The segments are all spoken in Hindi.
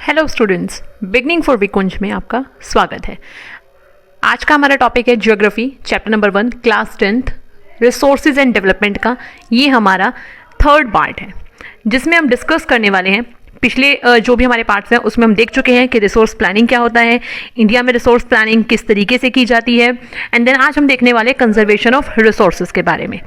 हेलो स्टूडेंट्स, बिगनिंग फॉर विकुंज में आपका स्वागत है। आज का हमारा टॉपिक है geography, chapter number 1, class 10th, resources and development का। ये हमारा थर्ड पार्ट है जिसमें हम डिस्कस करने वाले हैं। पिछले जो भी हमारे पार्ट्स हैं उसमें हम देख चुके हैं कि रिसोर्स प्लानिंग क्या होता है, इंडिया में रिसोर्स प्लानिंग किस तरीके से की जाती है, एंड देन आज हम देखने वाले कंजर्वेशन ऑफ रिसोर्सेज के बारे में।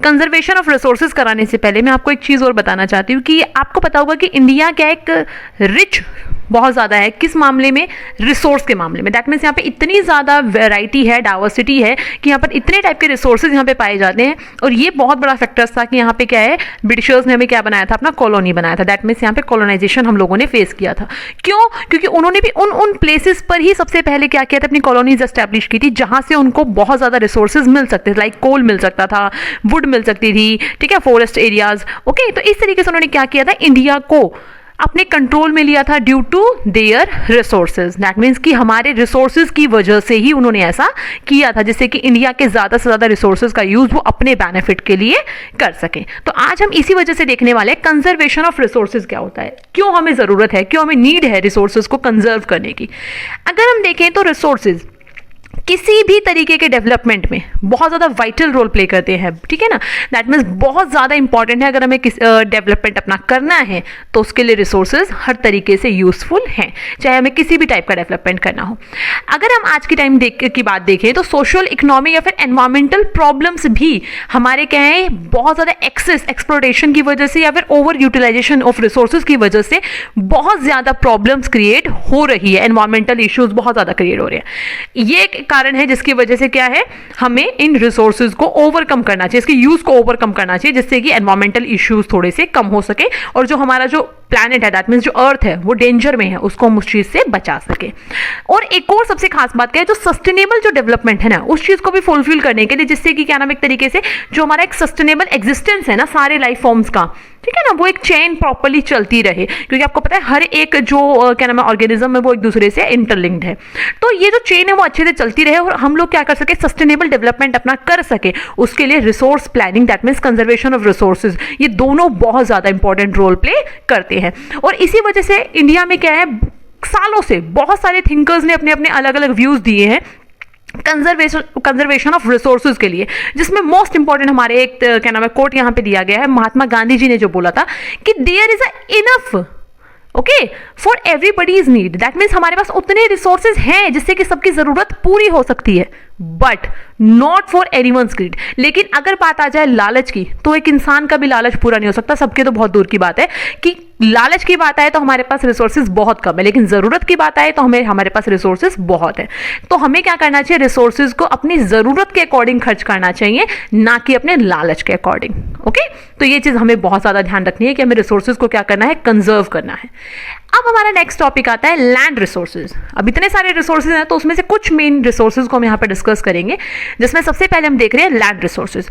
कंजर्वेशन ऑफ रिसोर्सेज कराने से पहले मैं आपको एक चीज़ और बताना चाहती हूँ कि आपको पता होगा कि इंडिया क्या एक रिच बहुत ज़्यादा है, किस मामले में, रिसोर्स के मामले में। दैट मीन्स यहाँ पे इतनी ज़्यादा वैरायटी है, डाइवर्सिटी है कि यहाँ पर इतने टाइप के रिसोर्सेज यहाँ पे पाए जाते हैं। और ये बहुत बड़ा फैक्टर्स था कि यहाँ पे क्या है, ब्रिटिशर्स ने हमें क्या बनाया था, अपना कॉलोनी बनाया था। दैट मीन्स यहाँ पे कॉलोनाइजेशन हम लोगों ने फेस किया था। क्यों? क्योंकि उन्होंने भी उन प्लेसेस पर ही सबसे पहले क्या किया था, अपनी कॉलोनीज एस्टैब्लिश की थी जहाँ से उनको बहुत ज़्यादा रिसोर्सेज मिल सकते थे। लाइक कोल मिल सकता था, वुड मिल सकती थी, ठीक है, फॉरेस्ट एरियाज। ओके, तो इस तरीके से उन्होंने क्या किया था, इंडिया को अपने कंट्रोल में लिया था due to their resources. That means कि हमारे रिसोर्सेज की वजह से ही उन्होंने ऐसा किया था, जिससे कि इंडिया के ज़्यादा से ज़्यादा रिसोर्सेज का यूज़ वो अपने बेनिफिट के लिए कर सकें। तो आज हम इसी वजह से देखने वाले हैं कंजर्वेशन ऑफ रिसोर्सेज क्या होता है, क्यों हमें ज़रूरत है, क्यों हमें नीड है रिसोर्सेज को कंजर्व करने की। अगर हम देखें तो रिसोर्सेज किसी भी तरीके के डेवलपमेंट में बहुत ज़्यादा वाइटल रोल प्ले करते हैं, ठीक है ना। दैट मीन्स बहुत ज़्यादा इंपॉर्टेंट है। अगर हमें डेवलपमेंट अपना करना है तो उसके लिए रिसोर्सेज हर तरीके से यूजफुल हैं, चाहे हमें किसी भी टाइप का डेवलपमेंट करना हो। अगर हम आज की टाइम की बात देखें तो सोशल, इकोनॉमिक या फिर एनवायरमेंटल प्रॉब्लम्स भी हमारे क्या है, बहुत ज़्यादा एक्सेस, एक्सप्लोटेशन की वजह से या फिर ओवर यूटिलाइजेशन ऑफ रिसोर्सेज की वजह से बहुत ज़्यादा प्रॉब्लम्स क्रिएट हो रही है। एनवायरमेंटल इश्यूज बहुत ज़्यादा क्रिएट हो रहे हैं। ये एक कारण है जिसकी वजह से क्या है, हमें इन रिसोर्सेज को ओवरकम करना चाहिए, इसके यूज को ओवरकम करना चाहिए, जिससे कि एनवायरमेंटल इश्यूज थोड़े से कम हो सके और जो हमारा जो प्लैनेट है, दैट मीन्स जो अर्थ है, वो डेंजर में है, उसको हम उस चीज से बचा सके। और एक और सबसे खास बात क्या है, जो सस्टेनेबल जो डेवलपमेंट है ना, उस चीज को भी फुलफिल करने के लिए, जिससे कि क्या नाम, एक तरीके से जो हमारा एक सस्टेनेबल एग्जिस्टेंस है ना सारे लाइफ फॉर्म्स का, ठीक है ना, वो एक चेन प्रॉपर्ली चलती रहे। क्योंकि आपको पता है हर एक जो क्या नाम है ऑर्गेनिज्म है वो एक दूसरे से इंटरलिंक्ड है। तो ये जो चेन है वो अच्छे से चलती रहे और हम लोग क्या कर सके, सस्टेनेबल डेवलपमेंट अपना कर सके, उसके लिए resource planning, that means conservation of resources, ये दोनों बहुत ज्यादा इंपॉर्टेंट रोल प्ले करते हैं। और इसी वजह से इंडिया में क्या है, सालों से बहुत सारे थिंकर्स ने अपने अपने अलग अलग व्यूज दिए हैं कंजर्वेशन ऑफ रिसोर्सेज के लिए, जिसमें मोस्ट इंपॉर्टेंट हमारे एक क्या नाम है कोट यहाँ पे दिया गया है, महात्मा गांधी जी ने जो बोला था कि there is a enough okay for everybody's need. That means हमारे पास उतने रिसोर्सेज हैं जिससे कि सबकी जरूरत पूरी हो सकती है, but not for anyone's greed. लेकिन अगर बात आ जाए लालच की, तो एक इंसान का भी लालच पूरा नहीं हो सकता, सबके तो बहुत दूर की बात है। कि लालच की बात आए तो हमारे पास रिसोर्सेज बहुत कम है, लेकिन जरूरत की बात आए तो हमारे पास रिसोर्सेज बहुत है। तो हमें क्या करना चाहिए, रिसोर्सेज को अपनी जरूरत के अकॉर्डिंग खर्च करना चाहिए, ना कि अपने लालच के अकॉर्डिंग। ओके, तो ये चीज हमें बहुत ज्यादा ध्यान रखनी है कि हमें रिसोर्सेज को क्या करना है, कंजर्व करना है। अब हमारा नेक्स्ट टॉपिक आता है लैंड रिसोर्सेज। अब इतने सारे रिसोर्सेज हैं तो उसमें से कुछ मेन रिसोर्सेज को हम यहाँ पे डिस्कस करेंगे, जिसमें सबसे पहले हम देख रहे हैं लैंड रिसोर्सेज।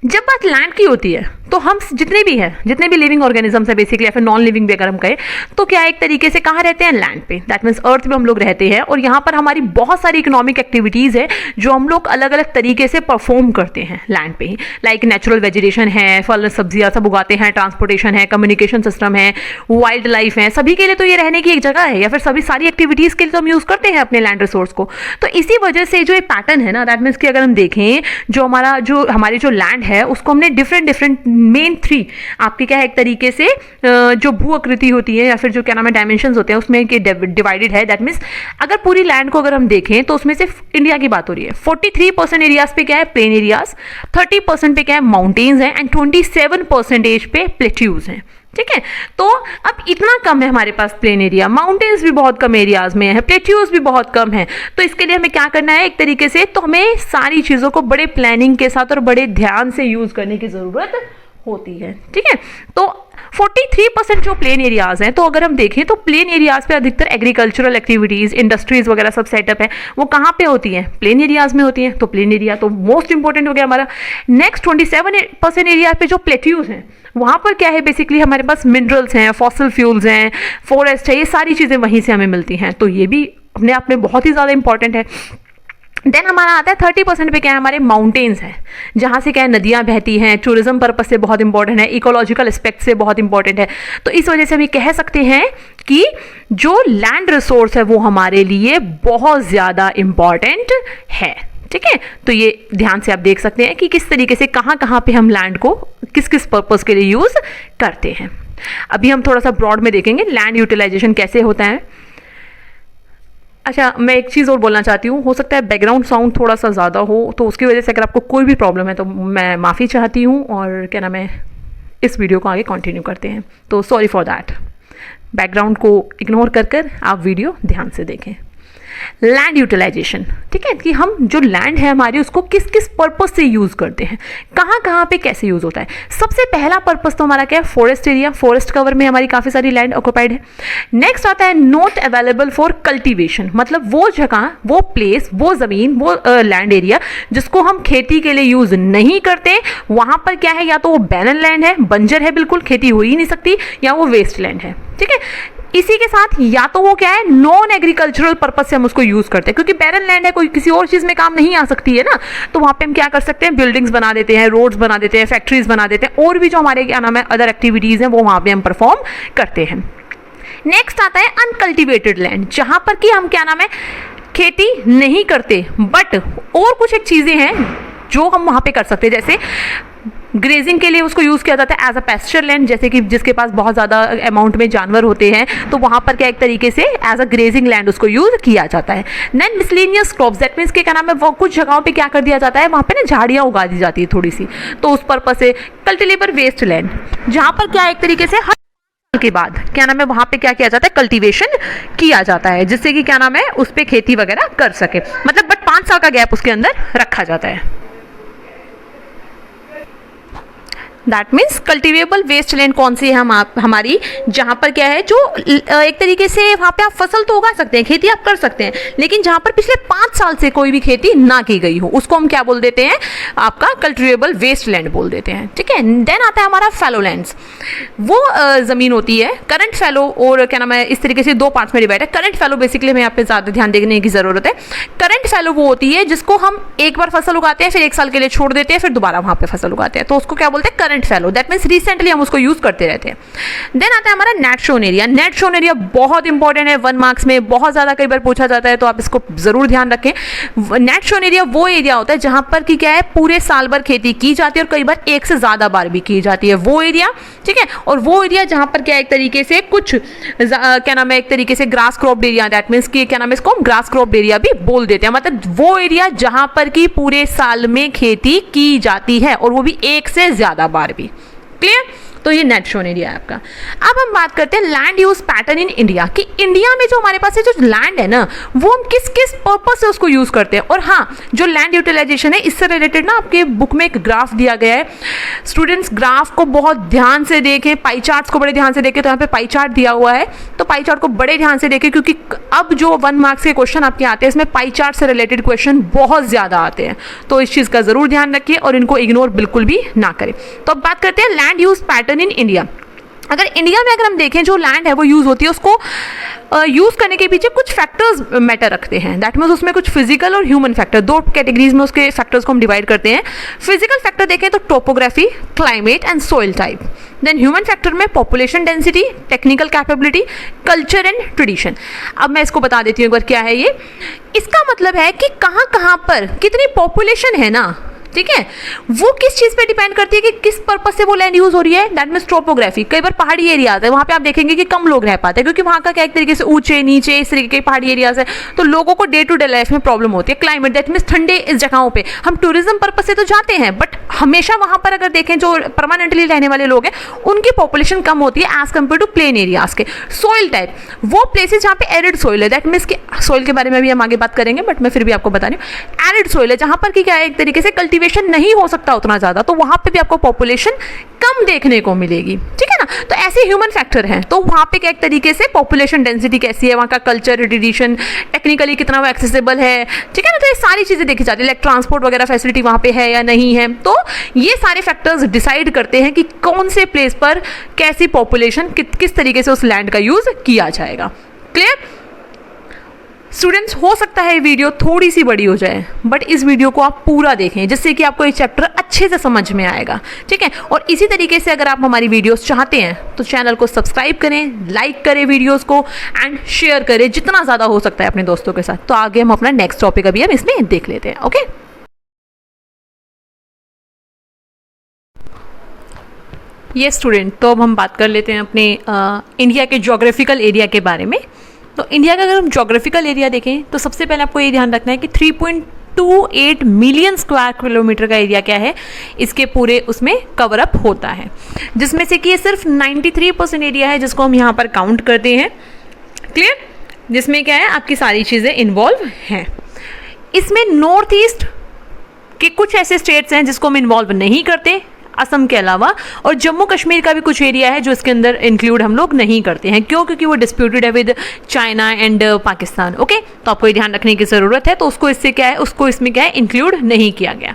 जब बात लैंड की होती है तो हम जितने भी लिविंग ऑर्गेनिजम्स है बेसिकली, या फिर नॉन लिविंग भी अगर हम कहें तो क्या एक तरीके से कहाँ रहते हैं, लैंड पे। दैट मीन्स अर्थ पे हम लोग रहते हैं और यहाँ पर हमारी बहुत सारी इकोनॉमिक एक्टिविटीज है जो हम लोग अलग अलग तरीके से परफॉर्म करते हैं लैंड पे ही। लाइक नेचुरल वेजिटेशन है, फल सब्जियां सब उगाते हैं, ट्रांसपोर्टेशन है, कम्युनिकेशन सिस्टम है, वाइल्ड लाइफ है, सभी के लिए तो ये रहने की एक जगह है, या फिर सभी सारी एक्टिविटीज के लिए तो हम यूज करते हैं अपने लैंड रिसोर्स को। तो इसी वजह से जो एक पैटर्न है ना, दैट मीन्स कि अगर हम देखें जो हमारी जो लैंड है उसको हमने डिफरेंट मेन 3 आपके क्या है एक तरीके से जो भू आकृति होती है या फिर जो क्या नाम है डायमेंशंस होते हैं उसमें डिवाइडेड है। दैट मीन्स अगर पूरी लैंड को अगर हम देखें तो उसमें सिर्फ इंडिया की बात हो रही है। 43% एरियाज पे क्या है, प्लेन एरियाज, 30% पे क्या है, माउंटेन्स हैं, एंड 27% पे प्लेट्यूज हैं। ठीक है, तो अब इतना कम है हमारे पास प्लेन एरिया, माउंटेन्स भी बहुत कम एरियाज में है, प्लेट्यूज भी बहुत कम है। तो इसके लिए हमें क्या करना है, एक तरीके से तो हमें सारी चीजों को बड़े प्लानिंग के साथ और बड़े ध्यान से यूज करने की जरूरत होती है। ठीक है, तो 43% जो प्लेन एरियाज हैं, तो अगर हम देखें तो प्लेन एरियाज पे अधिकतर एग्रीकल्चरल एक्टिविटीज, इंडस्ट्रीज वगैरह सब सेटअप है, वो कहाँ पे होती हैं, प्लेन एरियाज में होती हैं। तो प्लेन एरिया तो मोस्ट इंपॉर्टेंट हो गया हमारा। नेक्स्ट 27% एरिया पे जो प्लेट्यूज हैं, वहाँ पर क्या है, बेसिकली हमारे पास मिनरल्स हैं, फॉसिल फ्यूल्स हैं, फॉरेस्ट है, ये सारी चीज़ें वहीं से हमें मिलती हैं। तो ये भी अपने आप में बहुत ही ज़्यादा इंपॉर्टेंट है। देन हमारा आता है 30% पे क्या है, हमारे माउंटेन्स हैं, जहाँ से क्या है नदियाँ बहती हैं, टूरिज्म पर्पस से बहुत इंपॉर्टेंट है, इकोलॉजिकल एस्पेक्ट से बहुत इंपॉर्टेंट है। तो इस वजह से हम ये कह सकते हैं कि जो लैंड रिसोर्स है वो हमारे लिए बहुत ज़्यादा इम्पॉर्टेंट है। ठीक है, तो ये ध्यान से आप देख सकते हैं कि किस तरीके से कहाँ कहाँ पे हम लैंड को किस किस पर्पस के लिए यूज़ करते हैं। अभी हम थोड़ा सा ब्रॉड में देखेंगे लैंड यूटिलाइजेशन कैसे होता है। अच्छा, मैं एक चीज़ और बोलना चाहती हूँ, हो सकता है बैकग्राउंड साउंड थोड़ा सा ज़्यादा हो, तो उसकी वजह से अगर आपको कोई भी प्रॉब्लम है तो मैं माफ़ी चाहती हूँ, और क्या नाम है, इस वीडियो को आगे कंटिन्यू करते हैं। तो सॉरी फॉर दैट, बैकग्राउंड को इग्नोर कर आप वीडियो ध्यान से देखें। लैंड यूटिलाइजेशन, ठीक है, कि हम जो लैंड है हमारी उसको किस किस पर्पस से यूज़ करते हैं, कहाँ कहाँ पे कैसे यूज़ होता है। सबसे पहला पर्पस तो हमारा क्या है, फॉरेस्ट एरिया, फॉरेस्ट कवर में हमारी काफ़ी सारी लैंड ऑक्युपाइड है। नेक्स्ट आता है नॉट अवेलेबल फॉर कल्टीवेशन, मतलब वो जगह, वो प्लेस, वो ज़मीन, वो लैंड एरिया जिसको हम खेती के लिए यूज़ नहीं करते, वहाँ पर क्या है, या तो वो बैरन लैंड है, बंजर है, बिल्कुल खेती हो ही नहीं सकती, या वो वेस्ट लैंड है। ठीक है, इसी के साथ या तो वो क्या है नॉन एग्रीकल्चरल पर्पस से हम उसको यूज करते हैं, क्योंकि बैरन लैंड है, कोई किसी और चीज में काम नहीं आ सकती है ना, तो वहां पे हम क्या कर सकते हैं, बिल्डिंग्स बना देते हैं, रोड्स बना देते हैं, फैक्ट्रीज बना देते हैं, और भी जो हमारे क्या नाम है अदर एक्टिविटीज हैं वो वहां पे हम परफॉर्म करते हैं। नेक्स्ट आता है अनकल्टिवेटेड लैंड, जहां पर कि हम क्या नाम है खेती नहीं करते, बट और कुछ एक चीजें हैं जो हम वहां पे कर सकते हैं, जैसे ग्रेजिंग के लिए उसको यूज़ किया जाता है एज अ पैस्चर लैंड, जैसे कि जिसके पास बहुत ज़्यादा अमाउंट में जानवर होते हैं तो वहाँ पर क्या एक तरीके से एज अ ग्रेजिंग लैंड उसको यूज़ किया जाता है। Then miscellaneous crops, that means के क्या नाम है, वो कुछ जगहों पे क्या कर दिया जाता है, वहाँ पे ना झाड़ियाँ उगा दी जाती है थोड़ी सी, तो उस पर्पज से। कल्टीवेबल वेस्ट लैंड, जहाँ पर क्या एक तरीके से हर साल के बाद क्या नाम है वहाँ पे क्या किया जाता है, कल्टीवेशन किया जाता है, जिससे कि क्या नाम है उस पर खेती वगैरह कर सके, मतलब बट 5 साल का गैप उसके अंदर रखा जाता है। That means cultivable waste land कौन सी है हमारी, जहाँ पर क्या है जो एक तरीके से वहाँ पे आप फसल तो उगा सकते हैं, खेती आप कर सकते हैं, लेकिन जहाँ पर पिछले 5 साल से कोई भी खेती ना की गई हो उसको हम क्या बोल देते हैं, आपका कल्टिवेबल वेस्ट लैंड बोल देते हैं। ठीक है, देन आता है हमारा फैलो लैंड्स, वो ज़मीन होती है करंट फैलो, और क्या नाम है इस तरीके से 2 पार्ट्स में डिवाइड है। करंट फैलो बेसिकली हमें यहाँ पे ज़्यादा ध्यान देने की ज़रूरत है। करंट फैलो वो होती है जिसको हम एक बार फसल उगाते हैं, फिर 1 साल के लिए छोड़ देते हैं, फिर दोबारा वहाँ पे फसल उगाते हैं, तो उसको क्या बोलते हैं, current fallow, that means recently हम उसको यूज करते रहते हैं। देन आता है हमारा net shown area. Net shown area बहुत इंपॉर्टेंट है, 1 मार्क्स में बहुत ज्यादा कई बार पूछा जाता है, तो आप इसको जरूर ध्यान रखें। नेट शोन एरिया वो एरिया होता है जहां पर कि क्या है पूरे साल भर खेती की जाती है और कई बार 1 से ज्यादा बार भी की जाती है, वो एरिया। ठीक है, और वो एरिया जहां पर क्या एक तरीके से कुछ क्या नाम है एक तरीके से grass crop area, that means कि क्या नाम है इसको हम ग्रास क्रॉप एरिया भी बोल देते हैं, मतलब वो एरिया जहां पर कि पूरे साल में खेती की जाती है और वो भी 1 से ज्यादा बार भी। क्लियर, तो ये नेट शोन एरिया है आपका। अब हम बात करते हैं land use pattern in India, कि इंडिया में जो हमारे पास है जो लैंड है ना वो हम किस किस पर्पस से उसको यूज करते हैं। और हाँ, जो लैंड यूटिलाइजेशन है इससे रिलेटेड ना आपके बुक में एक ग्राफ दिया गया है, स्टूडेंट्स ग्राफ को बहुत ध्यान से देखें, पाई चार्ट्स को बड़े ध्यान से देखें, तो यहाँ पे पाई चार्ट दिया हुआ है, तो पाई चार्ट को बड़े ध्यान से देखें, क्योंकि अब जो 1 मार्क्स के क्वेश्चन आपके आते हैं इसमें पाई चार्ट से रिलेटेड क्वेश्चन बहुत ज्यादा आते हैं, तो इस चीज का जरूर ध्यान रखिए और इनको इग्नोर बिल्कुल भी ना करें। तो अब बात करते हैं land use pattern in India. अगर इंडिया में अगर हम देखें जो लैंड है वो यूज होती है, उसको यूज करने के पीछे कुछ फैक्टर्स मैटर रखते हैं, दैट मीन्स उसमें कुछ फिजिकल और ह्यूमन फैक्टर, 2 कैटेगरीज में उसके फैक्टर्स को हम डिवाइड करते हैं। फिजिकल फैक्टर देखें तो topography, climate and soil type. Then human factor में population density, technical capability, culture and tradition. अब मैं इसको बता देती हूँ एक बार क्या है ये। इसका मतलब है कि कहाँ कहाँ पर कितनी पॉपुलेशन है ना, ठीक है, वो किस चीज पे डिपेंड करती है कि किस पर्पस से वो लैंड यूज हो रही है, दैट मीन्स टोपोग्राफी। कई बार पहाड़ी एरिया है, वहां पे आप देखेंगे कि कम लोग रह पाते हैं, क्योंकि वहां का क्या एक तरीके से ऊंचे नीचे इस तरीके के पहाड़ी एरियाज है, तो लोगों को डे टू डे लाइफ में प्रॉब्लम होती है। क्लाइमेट, दैट मीन्स ठंडे इस जगहों पे हम टूरिज्म पर्पज से तो जाते हैं, बट हमेशा वहां पर अगर देखें जो परमानेंटली रहने वाले लोग हैं उनकी पॉपुलेशन कम होती है as compare to plain areas के। सोइल टाइप, वो प्लेसेस जहाँ पे एरिड सोइल है, दैट मीन्स कि सोइल के बारे में भी हम आगे बात करेंगे, बट मैं फिर भी आपको बता रही हूँ, एरिड सोइल है जहाँ पर कि क्या है एक तरीके से कल्टीवेशन नहीं हो सकता उतना ज्यादा, तो वहां पे भी आपको पॉपुलेशन कम देखने को मिलेगी। ठीक है ना, तो ऐसे ह्यूमन फैक्टर हैं, तो वहां पे क्या एक तरीके से पॉपुलेशन डेंसिटी कैसी है, वहां का कल्चर, ट्रेडिशन, टेक्निकली कितना वो एक्सेसिबल है, ठीक है ना, तो ये सारी चीजें देखी जाती है। लाइक ट्रांसपोर्ट वगैरह फैसिलिटी वहां पे है या नहीं है, तो ये सारे फैक्टर्स डिसाइड करते हैं कि कौन से प्लेस पर कैसी पॉपुलेशन किस तरीके से उस लैंड का यूज किया जाएगा। क्लियर। स्टूडेंट्स, हो सकता है ये वीडियो थोड़ी सी बड़ी हो जाए, बट इस वीडियो को आप पूरा देखें जिससे कि आपको ये चैप्टर अच्छे से समझ में आएगा, ठीक है। और इसी तरीके से अगर आप हमारी वीडियोस चाहते हैं तो चैनल को सब्सक्राइब करें, लाइक करें वीडियोस को एंड शेयर करें जितना ज़्यादा हो सकता है अपने दोस्तों के साथ। तो आगे हम अपना नेक्स्ट टॉपिक अभी हम इसमें देख लेते हैं, ओके। ये स्टूडेंट, तो अब हम बात कर लेते हैं अपने इंडिया के ज्योग्राफिकल एरिया के बारे में। तो इंडिया का अगर हम ज्योग्राफिकल एरिया देखें तो सबसे पहले आपको ये ध्यान रखना है कि 3.28 मिलियन स्क्वायर किलोमीटर का एरिया क्या है, इसके पूरे उसमें कवर अप होता है, जिसमें से कि ये सिर्फ 93% एरिया है जिसको हम यहाँ पर काउंट करते हैं, क्लियर। जिसमें क्या है, आपकी सारी चीज़ें इन्वॉल्व हैं। इसमें नॉर्थ ईस्ट के कुछ ऐसे स्टेट्स हैं जिसको हम इन्वॉल्व नहीं करते, असम के अलावा, और जम्मू कश्मीर का भी कुछ एरिया है जो इसके अंदर इंक्लूड हम लोग नहीं करते हैं। क्यों? क्योंकि वो डिस्प्यूटेड है with China and Pakistan, okay. तो आपको ये ध्यान रखने की ज़रूरत है, तो उसको इससे क्या है, उसको इसमें क्या है, इंक्लूड नहीं किया गया।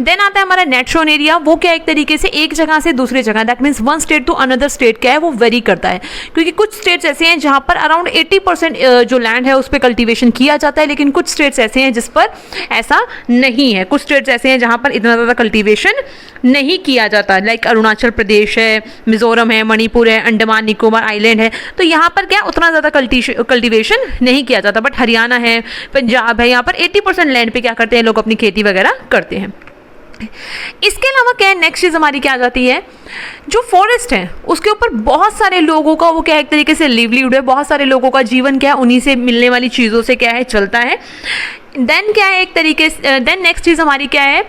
देन आता है हमारा नेट शोन एरिया। वो क्या, एक तरीके से एक जगह से दूसरी जगह, that means one state to another state क्या है, वो वेरी करता है, क्योंकि कुछ स्टेट्स ऐसे हैं जहाँ पर अराउंड 80% जो लैंड है उस पर कल्टिवेशन किया जाता है, लेकिन कुछ स्टेट्स ऐसे हैं जिस पर ऐसा नहीं है। कुछ स्टेट्स ऐसे हैं जहाँ पर इतना ज़्यादा कल्टिवेशन नहीं किया जाता, लाइक अरुणाचल प्रदेश है, मिजोरम है, मणिपुर है, अंडमान निकोबार आइलैंड है, तो यहाँ पर क्या उतना ज़्यादा कल्टिवेशन नहीं किया जाता। बट हरियाणा है, पंजाब है, यहाँ पर 80% लैंड पे क्या करते हैं लोग, अपनी खेती वगैरह करते हैं। इसके अलावा क्या है, नेक्स्ट चीज़ हमारी क्या आ जाती है, जो फॉरेस्ट है उसके ऊपर बहुत सारे लोगों का वो क्या है, एक तरीके से लिवलीहुड है, बहुत सारे लोगों का जीवन क्या है उन्हीं से मिलने वाली चीज़ों से क्या है, चलता है। देन क्या है, एक तरीके से देन नेक्स्ट चीज़ हमारी क्या है,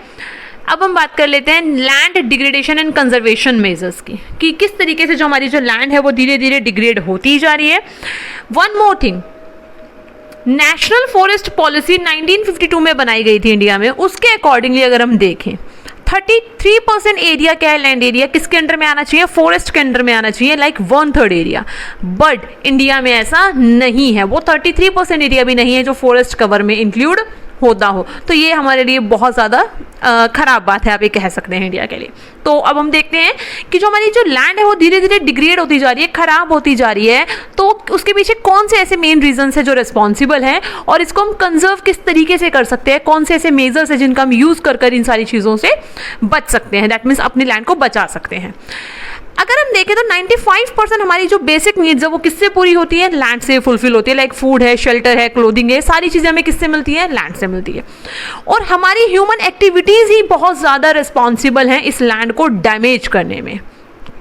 अब हम बात कर लेते हैं land degradation and conservation measures की, कि किस तरीके से जो हमारी जो लैंड है वो धीरे धीरे डिग्रेड होती जा रही है। One more thing, national forest policy 1952 में बनाई गई थी इंडिया में, उसके अकॉर्डिंगली अगर हम देखें 33% एरिया क्या है, लैंड एरिया किसके अंडर में आना चाहिए, फॉरेस्ट के अंडर में आना चाहिए, लाइक 1/3 एरिया। बट इंडिया में ऐसा नहीं है, वो 33% एरिया भी नहीं है जो फॉरेस्ट कवर में इंक्लूड होता हो। तो ये हमारे लिए बहुत ज़्यादा ख़राब बात है, आप ये कह सकते हैं इंडिया के लिए। तो अब हम देखते हैं कि जो हमारी जो लैंड है वो धीरे धीरे डिग्रेड होती जा रही है, ख़राब होती जा रही है, तो उसके पीछे कौन से ऐसे मेन रीजंस हैं जो रिस्पॉन्सिबल हैं, और इसको हम कंजर्व किस तरीके से कर सकते हैं, कौन से ऐसे मेजर्स हैं जिनका हम यूज़ कर इन सारी चीज़ों से बच सकते हैं, दैट मीन्स अपनी लैंड को बचा सकते हैं। अगर हम देखें तो 95% हमारी जो बेसिक नीड्स है वो किससे पूरी होती है, लैंड से फुलफिल होती है, लाइक फूड है, शेल्टर है, क्लोथिंग है, सारी चीज़ें हमें किससे मिलती है, लैंड से मिलती है। और हमारी ह्यूमन एक्टिविटीज़ ही बहुत ज़्यादा रिस्पॉन्सिबल हैं इस लैंड को डैमेज करने में,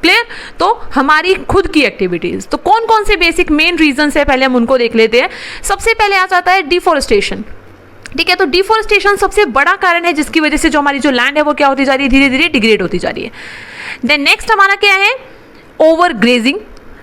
क्लियर। तो हमारी खुद की एक्टिविटीज़, तो कौन कौन से बेसिक मेन रीजंस है, पहले हम उनको देख लेते हैं। सबसे पहले आ जाता है डिफॉरेस्टेशन, ठीक है। तो डिफॉरेस्टेशन सबसे बड़ा कारण है जिसकी वजह से जो हमारी जो लैंड है वो क्या होती जा रही है, धीरे धीरे डिग्रेड होती जा रही है। देन नेक्स्ट हमारा क्या है, ओवर ग्रेजिंग,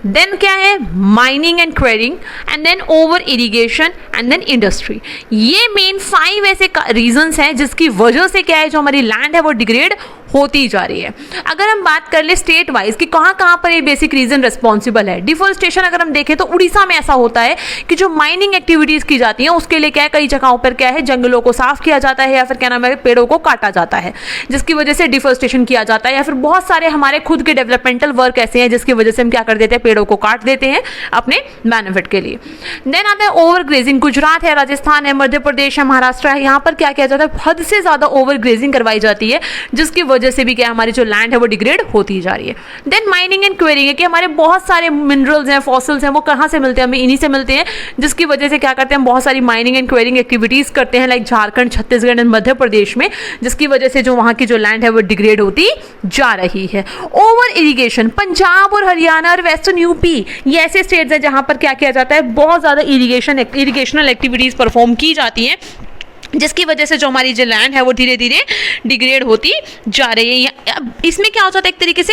देन क्या है, mining and quarrying, and then over irrigation, and then industry. ये मेन 5 ऐसे रीजंस हैं जिसकी वजह से क्या है, जो हमारी लैंड है वो डिग्रेड होती जा रही है। अगर हम बात कर ले स्टेट वाइज कि कहाँ कहाँ पर ये बेसिक रीजन रिस्पॉन्सिबल है, डिफॉरेस्टेशन अगर हम देखें तो उड़ीसा में ऐसा होता है कि जो माइनिंग एक्टिविटीज़ की जाती हैं उसके लिए क्या है, कई जगहों पर क्या है, जंगलों को साफ किया जाता है, या फिर क्या नाम है, पेड़ों को काटा जाता है, जिसकी वजह से डिफॉरेस्टेशन किया जाता है। या फिर बहुत सारे हमारे खुद के डेवलपमेंटल वर्क ऐसे हैं जिसकी वजह से हम क्या कर देते हैं, पेड़ों को काट देते हैं अपने बेनिफिट के लिए। देन आता है ओवर ग्रेजिंग, गुजरात है, राजस्थान है, मध्य प्रदेश है, महाराष्ट्र है, यहाँ पर क्या किया जाता है, हद से ज़्यादा ओवर ग्रेजिंग करवाई जाती है, जिसकी वजह से भी क्या हमारी जो लैंड है वो डिग्रेड होती जा रही है। देन माइनिंग एंड क्वेरिंग है कि हमारे बहुत सारे मिनरल्स हैं, फॉसिल्स हैं, वो कहाँ से मिलते हैं, हमें इन्हीं से मिलते हैं, जिसकी वजह से क्या करते हैं, बहुत सारी माइनिंग एंड क्वेरिंग एक्टिविटीज़ करते हैं, लाइक झारखंड, छत्तीसगढ़ एंड मध्य प्रदेश में, जिसकी वजह से जो वहाँ की जो लैंड है वो डिग्रेड होती जा रही है। ओवर इरीगेशन, पंजाब और हरियाणा और वेस्टर्न यूपी, ये ऐसे स्टेट्स हैं जहाँ पर क्या किया जाता है, बहुत ज़्यादा इरीगेशनल एक्टिविटीज़ परफॉर्म की जाती हैं, जिसकी वजह से जो हमारी जो लैंड है वो धीरे धीरे डिग्रेड होती जा रही है। इसमें क्या हो जाता है, एक तरीके से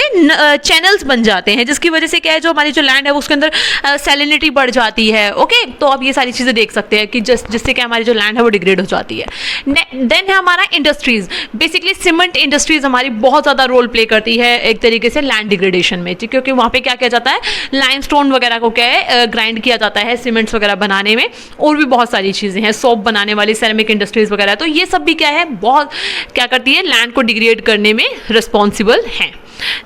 चैनल्स बन जाते हैं, जिसकी वजह से क्या है, जो हमारी जो लैंड है उसके अंदर सैलिनिटी बढ़ जाती है, ओके। तो आप ये सारी चीज़ें देख सकते हैं कि जिससे क्या हमारी जो लैंड है वो डिग्रेड हो जाती है। देन है हमारा इंडस्ट्रीज़, बेसिकली सीमेंट इंडस्ट्रीज़ हमारी बहुत ज़्यादा रोल प्ले करती है एक तरीके से लैंड डिग्रेडेशन में, क्योंकि वहाँ पर क्या किया जाता है, लाइमस्टोन वगैरह को क्या है, ग्राइंड किया जाता है सीमेंट्स वगैरह बनाने में, और भी बहुत सारी चीज़ें हैं, सोप बनाने वाली, सेरेमिक इंडस्ट्रीज वगैरह। तो ये सब भी क्या है, बहुत क्या करती है, लैंड को डिग्रेड करने में रिस्पॉन्सिबल हैं।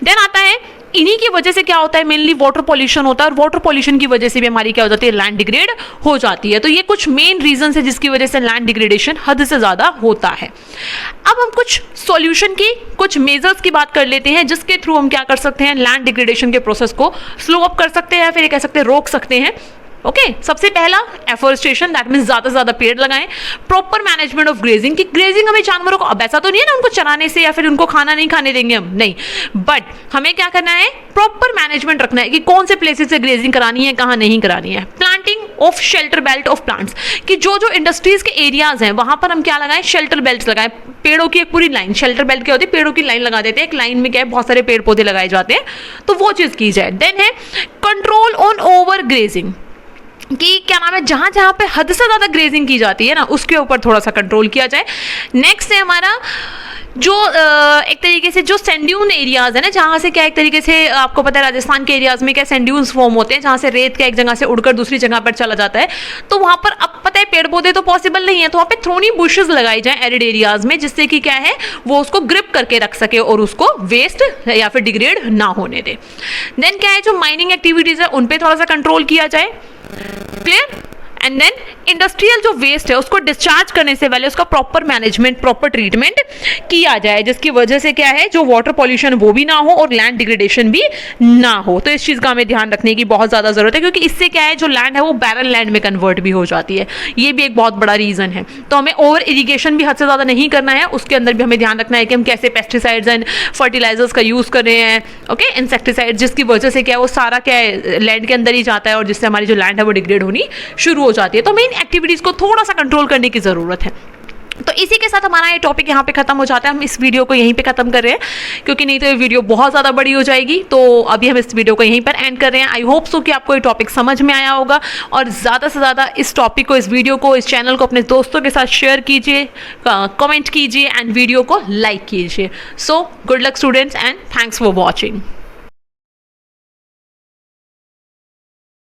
देन आता है इन्हीं की वजह से क्या होता है, मेनली वाटर पॉल्यूशन होता है, और वाटर पॉल्यूशन की वजह से भी हमारी क्या हो जाती है, लैंड डिग्रेड हो जाती है। तो ये कुछ मेन रीजन है जिसकी वजह से लैंड डिग्रेडेशन हद से ज़्यादा होता है। अब हम कुछ सॉल्यूशन की, कुछ मेजर्स की बात कर लेते हैं जिसके थ्रू हम क्या कर सकते हैं, लैंड डिग्रेडेशन के प्रोसेस को स्लो अप कर सकते हैं, फिर ये कह सकते हैं रोक सकते हैं। ओके सबसे पहला एफोरेस्टेशन, दैट मीन्स ज़्यादा से ज़्यादा पेड़ लगाएं। प्रॉपर मैनेजमेंट ऑफ ग्रेजिंग, कि ग्रेजिंग हमें जानवरों को, अब ऐसा तो नहीं है ना उनको चराने से या फिर उनको खाना नहीं खाने देंगे हम, नहीं, बट हमें क्या करना है, प्रॉपर मैनेजमेंट रखना है कि कौन से प्लेसेस से ग्रेजिंग करानी है, कहाँ नहीं करानी है। Planting of shelter belt of plants, कि जो जो इंडस्ट्रीज के एरियाज हैं वहां पर हम क्या लगाएं, शेल्टर बेल्ट लगाएं, पेड़ों की एक पूरी लाइन। शेल्टर बेल्ट क्या होती है, पेड़ों की लाइन लगा देते हैं, एक लाइन में क्या है बहुत सारे पेड़ पौधे लगाए जाते हैं, तो वो चीज़ की जाए। देन है कंट्रोल ऑन ओवर ग्रेजिंग, कि क्या नाम है, जहाँ जहाँ पे हद से ज़्यादा ग्रेजिंग की जाती है ना उसके ऊपर थोड़ा सा कंट्रोल किया जाए। नेक्स्ट है हमारा जो एक तरीके से जो सैंड्यून एरियाज है ना, जहाँ से क्या एक तरीके से आपको पता है राजस्थान के एरियाज में क्या सैंड्यून्स फॉर्म होते हैं, जहाँ से रेत का एक जगह से उड़कर दूसरी जगह पर चला जाता है, तो वहाँ पर अब पता है पेड़ पौधे तो पॉसिबल नहीं है, तो वहाँ पे थ्रोनी बुशेस लगाई जाए एरिड एरियाज में, जिससे कि क्या है वो उसको ग्रिप करके रख सके और उसको वेस्ट या फिर डिग्रेड ना होने दे। देन क्या है, जो माइनिंग एक्टिविटीज़ है उन पर थोड़ा सा कंट्रोल किया जाए। क्लियर? एंड देन इंडस्ट्रियल जो वेस्ट है उसको डिस्चार्ज करने से पहले उसका प्रॉपर मैनेजमेंट, प्रॉपर ट्रीटमेंट किया जाए, जिसकी वजह से क्या है जो वाटर पॉल्यूशन वो भी ना हो और लैंड डिग्रेडेशन भी ना हो। तो इस चीज़ का हमें ध्यान रखने की बहुत ज़्यादा ज़रूरत है, क्योंकि इससे क्या है जो लैंड है वो बैरन लैंड में कन्वर्ट भी हो जाती है, ये भी एक बहुत बड़ा रीज़न है। तो हमें ओवर इरीगेशन भी हद से ज़्यादा नहीं करना है, उसके अंदर भी हमें ध्यान रखना है कि हम कैसे पेस्टिसाइड्स एंड फर्टिलाइजर्स का यूज़ कर रहे हैं, ओके, इंसेक्टिसाइड, जिसकी वजह से क्या है वो सारा क्या है लैंड के अंदर ही जाता है और जिससे हमारी जो लैंड है वो डिग्रेड होनी शुरू हो जाती है। तो मेन एक्टिविटीज़ को थोड़ा सा कंट्रोल करने की ज़रूरत है। तो इसी के साथ हमारा ये टॉपिक यहाँ पे खत्म हो जाता है। हम इस वीडियो को यहीं पे खत्म कर रहे हैं, क्योंकि नहीं तो ये वीडियो बहुत ज़्यादा बड़ी हो जाएगी। तो अभी हम इस वीडियो को यहीं पर एंड कर रहे हैं। आई होप सो कि आपको ये टॉपिक समझ में आया होगा, और ज़्यादा से ज़्यादा इस टॉपिक को, इस वीडियो को, इस चैनल को अपने दोस्तों के साथ शेयर कीजिए, कमेंट कीजिए एंड वीडियो को लाइक कीजिए। So good luck students and thanks for watching.